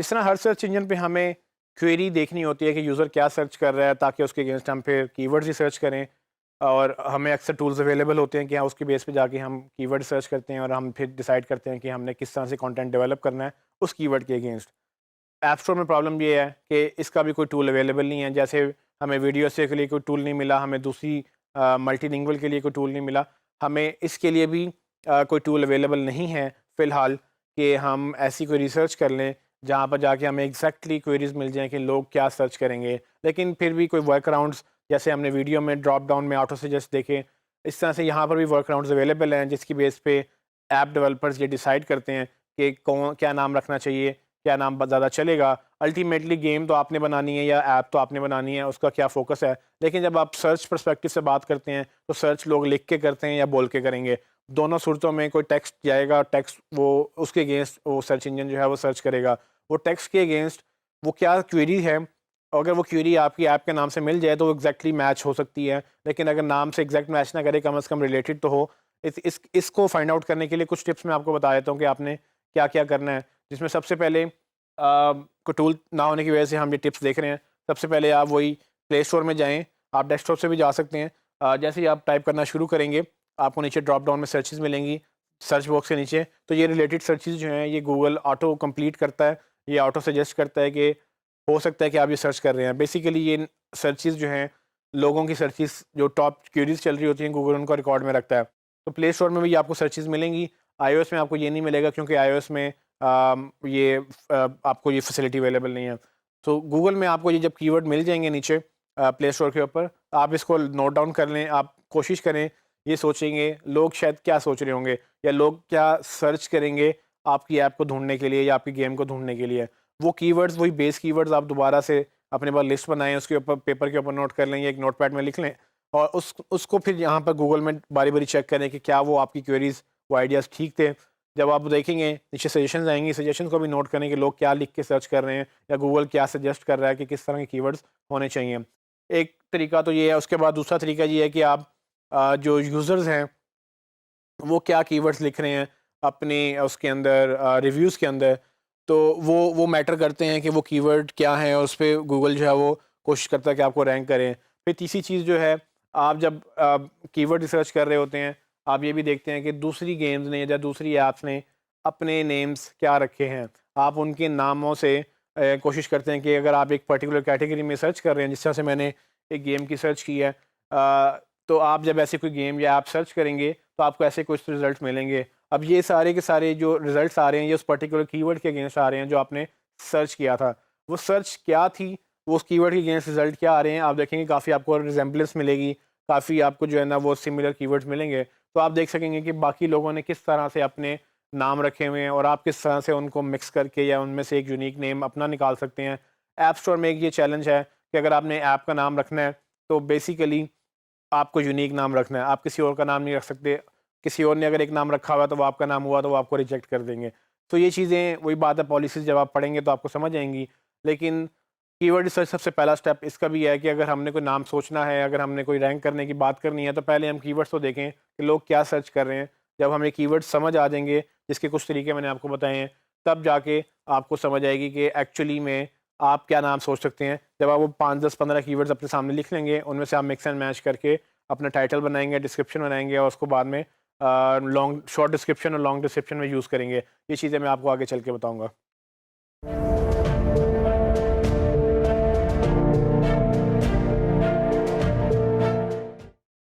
इस तरह हर search engine पे हमें क्वेरी देखनी होती है कि यूज़र क्या सर्च कर रहा है, ताकि उसके अगेंस्ट हम फिर कीवर्ड्स ही सर्च करें। और हमें अक्सर टूल्स अवेलेबल होते हैं कि हाँ, उसके बेस पे जाके हम कीवर्ड सर्च करते हैं और हम फिर डिसाइड करते हैं कि हमने किस तरह से कंटेंट डेवलप करना है उस कीवर्ड के अगेंस्ट। ऐप स्टोर में प्रॉब्लम ये है कि इसका भी कोई टूल अवेलेबल नहीं है। जैसे हमें वीडियो से के लिए कोई टूल नहीं मिला, हमें दूसरी मल्टीलिंगुअल के लिए कोई टूल नहीं मिला, हमें इसके लिए भी कोई टूल अवेलेबल नहीं है फ़िलहाल कि हम ऐसी कोई रिसर्च कर लें जहाँ पर जाके हमें एग्जैक्टली क्वेरीज मिल जाएँ कि लोग क्या सर्च करेंगे। लेकिन फिर भी कोई वर्कअराउंड्स, जैसे हमने वीडियो में ड्रॉप डाउन में ऑटो सजेस्ट देखे, इस तरह से यहाँ पर भी वर्कअराउंड्स अवेलेबल हैं जिसकी बेस पे ऐप डेवलपर्स ये डिसाइड करते हैं कि कौन क्या नाम रखना चाहिए, क्या नाम ज़्यादा चलेगा। अल्टीमेटली गेम तो आपने बनानी है या ऐप तो आपने बनानी है, उसका क्या फ़ोकस है। लेकिन जब आप सर्च पर्सपेक्टिव से बात करते हैं तो सर्च लोग लिख के करते हैं या बोल के करेंगे। दोनों सूरतों में कोई टेक्स्ट जाएगा, टेक्स्ट वो उसके अगेंस्ट वो सर्च इंजन जो है वो सर्च करेगा। वो टेक्स्ट के अगेंस्ट वो क्या क्वेरी है, अगर वो क्वेरी आपकी ऐप के नाम से मिल जाए तो वो एग्जैक्टली मैच हो सकती है। लेकिन अगर नाम से एग्जैक्ट मैच ना करे, कम से कम रिलेटेड तो हो। इसको फाइंड आउट करने के लिए कुछ टिप्स मैं आपको बता देता हूँ कि आपने क्या क्या करना है। जिसमें सबसे पहले कोई टूल ना होने की वजह से हम ये टिप्स देख रहे हैं। सबसे पहले आप वही प्ले स्टोर में जाएँ, आप डेस्कटॉप से भी जा सकते हैं। जैसे ही आप टाइप करना शुरू करेंगे, आपको नीचे ड्रॉप डाउन में सर्चेज़ मिलेंगी, सर्च बॉक्स के नीचे। तो ये रिलेटेड सर्चेज़ जो हैं, ये गूगल ऑटो कंप्लीट करता है, ये ऑटो सजेस्ट करता है कि हो सकता है कि आप ये सर्च कर रहे हैं। बेसिकली ये सर्चेज़ जो हैं, लोगों की सर्चेज़ जो टॉप क्वेरीज़ चल रही होती हैं, गूगल उनको रिकॉर्ड में रखता है। तो प्ले स्टोर में भी आपको सर्चेज़ मिलेंगी, आईओएस में आपको ये नहीं मिलेगा क्योंकि आईओएस में आपको ये फैसिलिटी अवेलेबल नहीं है। तो गूगल में आपको ये जब कीवर्ड मिल जाएँगे नीचे प्ले स्टोर के ऊपर, आप इसको नोट डाउन कर लें। आप कोशिश करें, ये सोचेंगे लोग शायद क्या सोच रहे होंगे या लोग क्या सर्च करेंगे आपकी ऐप को ढूँढने के लिए या आपकी गेम को ढूँढने के लिए। वो कीवर्ड्स, वही बेस कीवर्ड्स आप दोबारा से अपने पास लिस्ट बनाएँ, उसके ऊपर पेपर के ऊपर नोट कर लें या एक नोटपैड में लिख लें और उसको फिर यहाँ पर गूगल में बारी-बारी चेक करें कि क्या वो आपकी क्वेरीज़, वो आइडियाज़ ठीक थे। जब आप देखेंगे नीचे सजेशंस आएँगी, सजेशन को भी नोट करें कि लोग क्या लिख के सर्च कर रहे हैं या गूगल क्या सजेस्ट कर रहा है कि किस तरह के कीवर्ड्स होने चाहिए। एक तरीका तो ये है। उसके बाद दूसरा तरीका ये है कि आप जो यूज़र्स हैं वो क्या कीवर्ड्स लिख रहे हैं अपने उसके अंदर रिव्यूज़ के अंदर, तो वो मैटर करते हैं कि वो कीवर्ड क्या है और उस पे गूगल जो है वो कोशिश करता है कि आपको रैंक करें। फिर तीसरी चीज़ जो है, आप जब कीवर्ड रिसर्च कर रहे होते हैं, आप ये भी देखते हैं कि दूसरी गेम्स ने या दूसरी ऐप्स ने अपने नेम्स क्या रखे हैं। आप उनके नामों से कोशिश करते हैं कि अगर आप एक पर्टिकुलर कैटेगरी में सर्च कर रहे हैं, जिस तरह से मैंने एक गेम की सर्च की है, तो आप जब ऐसी कोई गेम या ऐप सर्च करेंगे तो आपको ऐसे कुछ रिजल्ट मिलेंगे। अब ये सारे के सारे जो रिजल्ट्स आ रहे हैं, ये उस पर्टिकुलर कीवर्ड के अगेंस्ट आ रहे हैं जो आपने सर्च किया था। वो सर्च क्या थी, वो उस कीवर्ड के अगेंस्ट रिजल्ट क्या आ रहे हैं, आप देखेंगे काफ़ी आपको रिजेम्बलेंस मिलेगी, काफ़ी आपको जो है ना वो सिमिलर कीवर्ड्स मिलेंगे। तो आप देख सकेंगे कि बाकी लोगों ने किस तरह से अपने नाम रखे हुए हैं और आप किस तरह से उनको मिक्स करके या उनमें से एक यूनिक नेम अपना निकाल सकते हैं। ऐप स्टोर में एक ये चैलेंज है कि अगर आपने ऐप का नाम रखना है तो बेसिकली आपको यूनिक नाम रखना है, आप किसी और का नाम नहीं रख सकते। किसी और ने अगर एक नाम रखा हुआ है तो वो आपका नाम हुआ तो वो आपको रिजेक्ट कर देंगे। तो ये चीज़ें, वही बात है, पॉलिसीज़ जब आप पढ़ेंगे तो आपको समझ आएँगी। लेकिन कीवर्ड रिसर्च सबसे पहला स्टेप इसका भी है कि अगर हमने कोई नाम सोचना है, अगर हमने कोई रैंक करने की बात करनी है, तो पहले हम कीवर्ड्स तो देखें कि लोग क्या सर्च कर रहे हैं। जब हमें कीवर्ड्स समझ आ जाएँगे, जिसके कुछ तरीके मैंने आपको बताए हैं, तब जाके आपको समझ आएगी कि एक्चुअली में आप क्या नाम सोच सकते हैं। जब आप वो 5, 10, 15 कीवर्ड्स अपने सामने लिख लेंगे, उनमें से आप मिक्स एंड मैच करके अपना टाइटल बनाएँगे, डिस्क्रिप्शन बनाएँगे और उसको बाद में लॉन्ग शॉर्ट डिस्क्रिप्शन और लॉन्ग डिस्क्रिप्शन में यूज़ करेंगे। ये चीज़ें मैं आपको आगे चल के बताऊँगा।